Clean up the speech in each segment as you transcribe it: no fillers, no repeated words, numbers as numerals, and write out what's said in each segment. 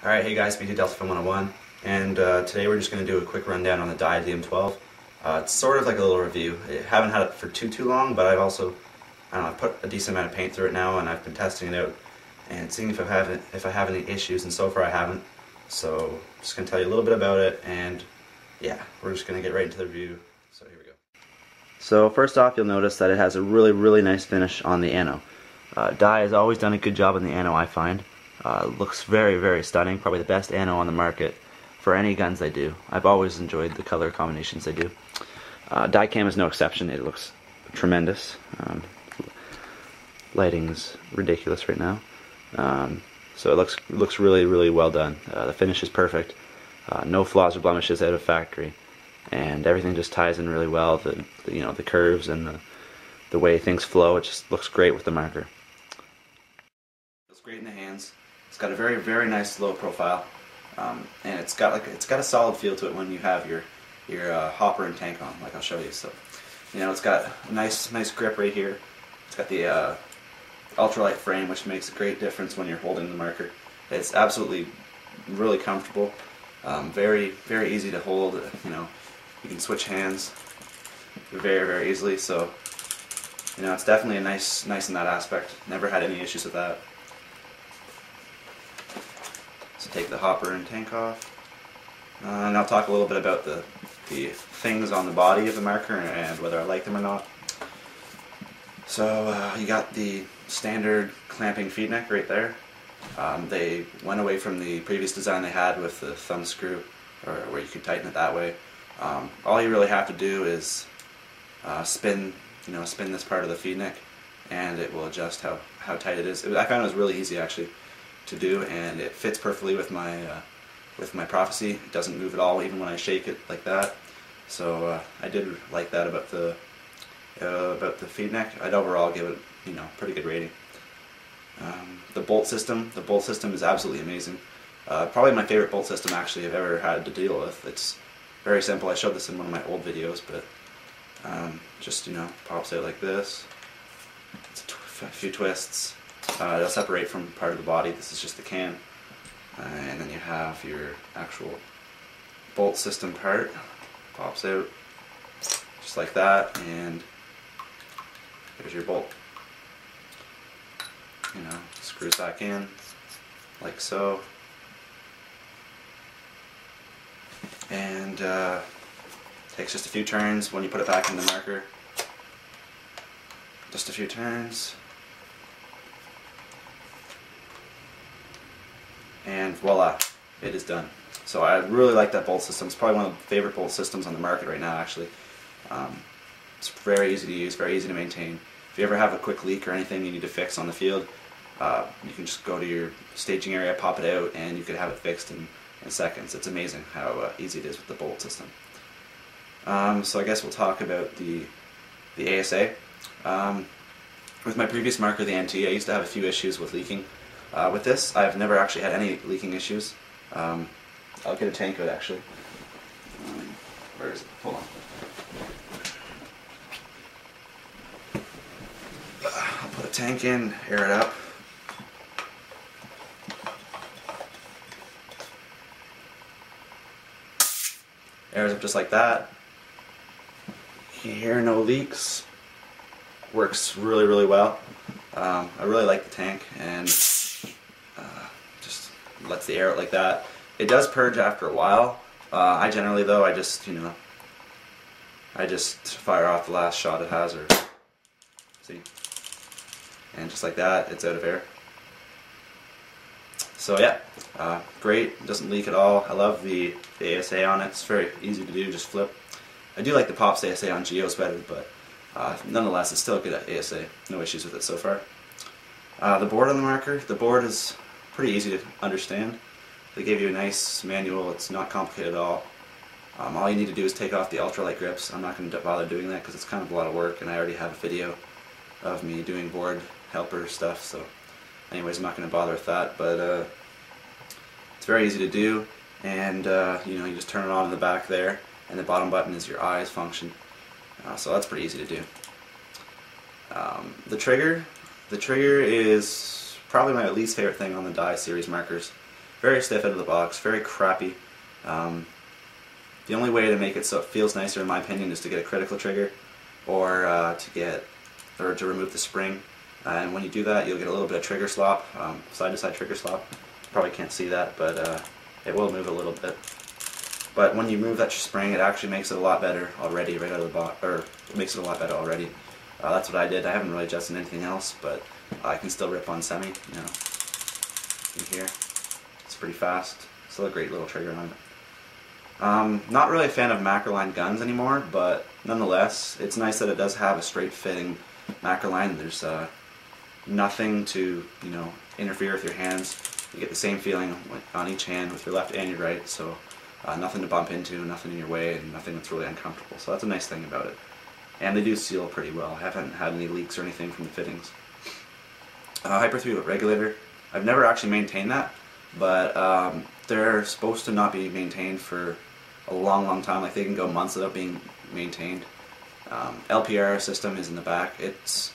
Alright, hey guys, BD 101, and today we're just going to do a quick rundown on the Dye DM12. It's sort of like a little review. I haven't had it for too long, but I've also, I've put a decent amount of paint through it now, and I've been testing it out and seeing if I have any issues, and so far I haven't. So I'm just going to tell you a little bit about it, and yeah, we're just going to get right into the review. So here we go. So first off, you'll notice that it has a really nice finish on the ano. Dye has always done a good job on the ano, I find. Looks very stunning, probably the best ano on the market for any guns they do. I've always enjoyed the color combinations they do. Diecam is no exception. It looks tremendous. Lighting's ridiculous right now. So it looks really well done. The finish is perfect. No flaws or blemishes out of factory, and everything just ties in really well. The curves and the way things flow, it just looks great with the marker. Feels great in the hands. It's got a very nice low profile, and it's got a solid feel to it when you have your hopper and tank on, like I'll show you. So, it's got a nice grip right here. It's got the ultralight frame, which makes a great difference when you're holding the marker. It's absolutely really comfortable, very easy to hold. You can switch hands very easily. So, it's definitely a nice in that aspect. Never had any issues with that. So take the hopper and tank off, and I'll talk a little bit about the things on the body of the marker and whether I like them or not. So you got the standard clamping feed neck right there. They went away from the previous design they had with the thumb screw, or where you could tighten it that way. All you really have to do is spin this part of the feed neck, and it will adjust how tight it is. I found it was really easy actually to do, and it fits perfectly with my Prophecy. It doesn't move at all, even when I shake it like that. So I did like that about the feed neck. I'd overall give it pretty good rating. The bolt system is absolutely amazing. Probably my favorite bolt system actually I've ever had to deal with. It's very simple. I showed this in one of my old videos, but just pops out like this. It's a few twists. It'll separate from part of the body. This is just the can, and then you have your actual bolt system part. Pops out just like that, and there's your bolt. Screws back in like so, and takes just a few turns when you put it back in the marker. Just a few turns, and voila, it is done. So I really like that bolt system. It's probably one of the favorite bolt systems on the market right now, actually. It's very easy to use, very easy to maintain. If you ever have a quick leak or anything you need to fix on the field, you can just go to your staging area, pop it out, and you could have it fixed in seconds. It's amazing how easy it is with the bolt system. So I guess we'll talk about the ASA. With my previous marker, the NT, I used to have a few issues with leaking. With this, I've never actually had any leaking issues. I'll get a tank out actually. Where is it? Hold on. I'll put a tank in, air it up. Airs up just like that. You hear no leaks. Works really well. I really like the tank, and just lets the air out like that. It does purge after a while. I generally though, I just fire off the last shot it has, or see, and just like that, it's out of air. So yeah, great. It doesn't leak at all. I love the ASA on it. It's very easy to do. Just flip. I do like the Pops ASA on Geos better, but nonetheless, it's still a good ASA. No issues with it so far. The board on the marker. The board is pretty easy to understand. They gave you a nice manual. It's not complicated at all. All you need to do is take off the ultralight grips. I'm not going to bother doing that because it's kind of a lot of work, and I already have a video of me doing board helper stuff. So, anyways, I'm not going to bother with that. But it's very easy to do, and you just turn it on in the back there, and the bottom button is your eyes function. So that's pretty easy to do. The trigger is probably my least favorite thing on the Dye series markers. very stiff out of the box, very crappy. The only way to make it so it feels nicer, in my opinion, is to get a critical trigger, or to remove the spring. And when you do that, you'll get a little bit of trigger slop, side-to-side trigger slop. Probably can't see that, but it will move a little bit. But when you move that spring, it actually makes it a lot better already, right out of the box, or it makes it a lot better already. That's what I did. I haven't really adjusted anything else, but I can still rip on semi, you know. In here, it's pretty fast. Still a great little trigger on it. Not really a fan of macroline guns anymore, but nonetheless, it's nice that it does have a straight fitting macroline. There's nothing to, you know, interfere with your hands. You get the same feeling on each hand with your left and your right, so nothing to bump into, nothing in your way, and nothing that's really uncomfortable. So that's a nice thing about it. And they do seal pretty well. I haven't had any leaks or anything from the fittings. Hyper throughput regulator. I've never actually maintained that, but they're supposed to not be maintained for a long time. Like, they can go months without being maintained. LPR system is in the back. It's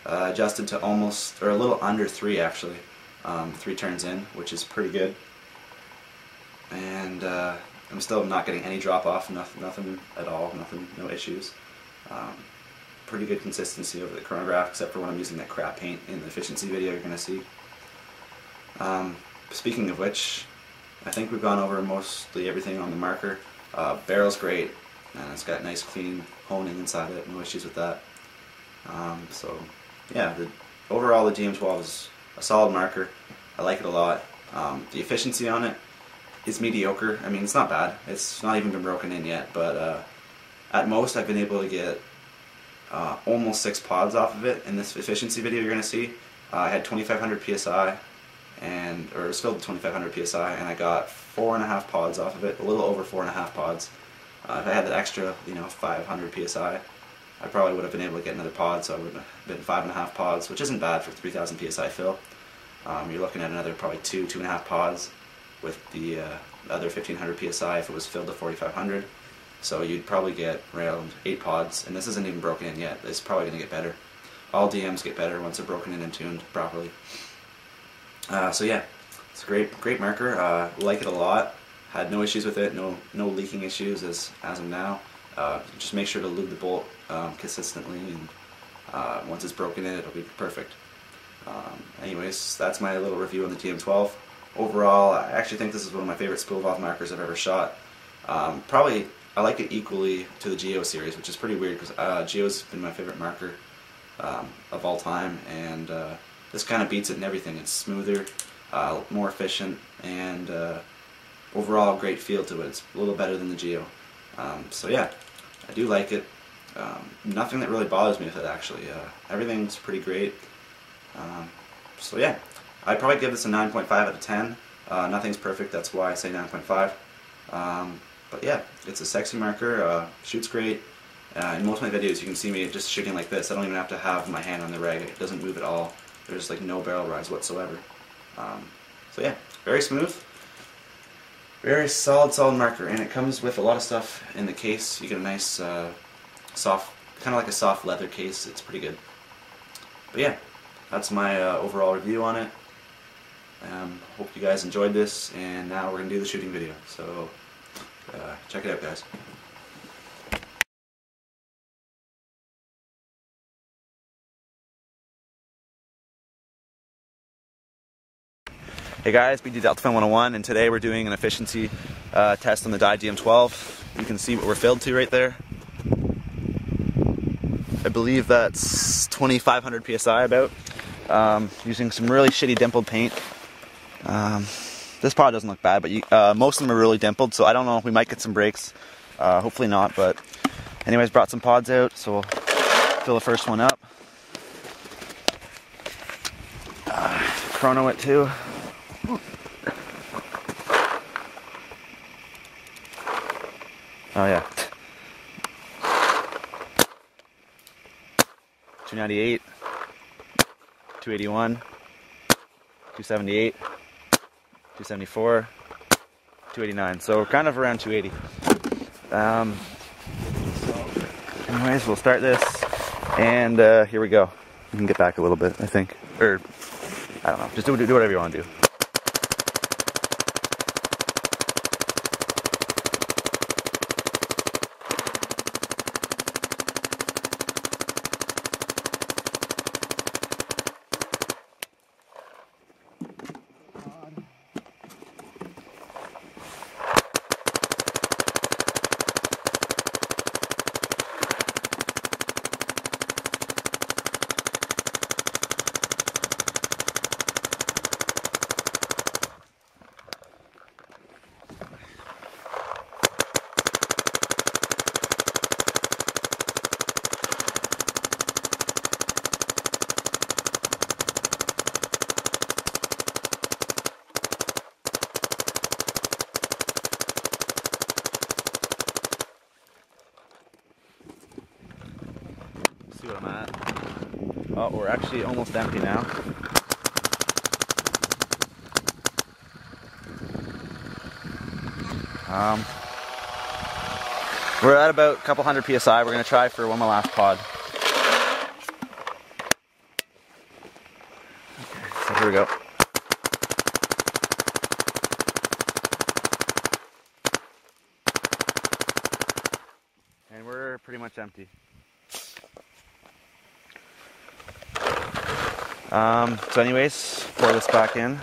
adjusted to almost, or a little under 3 actually. 3 turns in, which is pretty good. And I'm still not getting any drop off, nothing at all, no issues. Pretty good consistency over the chronograph, except for when I'm using that crap paint in the efficiency video you're going to see. Speaking of which, I think we've gone over mostly everything on the marker. Barrel's great, and it's got nice clean honing inside it, no issues with that. So yeah, overall the DM12 is a solid marker. I like it a lot. The efficiency on it is mediocre. I mean, it's not bad. It's not even been broken in yet, but at most I've been able to get almost 6 pods off of it in this efficiency video you're going to see. I had 2500 psi, or it was filled with 2500 psi, and I got 4.5 pods off of it, a little over 4.5 pods. If I had that extra, you know, 500 psi, I probably would have been able to get another pod, so I would have been 5.5 pods, which isn't bad for 3000 psi fill. You're looking at another probably 2.5 pods with the other 1500 psi if it was filled to 4500. So you'd probably get around 8 pods, and this isn't even broken in yet. It's probably going to get better. All DMs get better once they're broken in and tuned properly. So yeah, it's a great marker. Like it a lot. Had no issues with it. No leaking issues as of now. Just make sure to lube the bolt consistently, and once it's broken in, it'll be perfect. Anyways, that's my little review on the DM12. Overall, I actually think this is one of my favorite spool valve markers I've ever shot. Probably I like it equally to the Geo series, which is pretty weird because Geo's been my favorite marker of all time, and this kind of beats it in everything. It's smoother, more efficient, and overall great feel to it. It's a little better than the Geo. So yeah, I do like it. Nothing that really bothers me with it actually. Everything's pretty great. So yeah, I'd probably give this a 9.5 out of 10. Nothing's perfect, that's why I say 9.5. But yeah, it's a sexy marker, shoots great. In most of my videos you can see me just shooting like this. I don't even have to have my hand on the reg. It doesn't move at all. There's like no barrel rise whatsoever. So yeah, very smooth. Very solid marker, and it comes with a lot of stuff in the case. You get a nice soft, kind of like a soft leather case. It's pretty good. But yeah, that's my overall review on it. Hope you guys enjoyed this, and now we're going to do the shooting video. So check it out, guys. Hey guys, BD Delta Film 101, and today we're doing an efficiency test on the Dye DM12. You can see what we're filled to right there. I believe that's 2500 psi about. Using some really shitty dimpled paint. This pod doesn't look bad, but most of them are really dimpled, so I don't know, we might get some breaks. Hopefully not, but anyways, brought some pods out, so we'll fill the first one up. Chrono it too. Oh yeah. 298, 281, 278, 274, 289. So we're kind of around 280. So anyways, we'll start this, and here we go. You can get back a little bit, I think, or I don't know. Just do whatever you want to do. see what I'm at. Oh, we're actually almost empty now. We're at about a couple hundred PSI. We're going to try for one more last pod. Okay, so here we go. And we're pretty much empty. So anyways, pour this back in.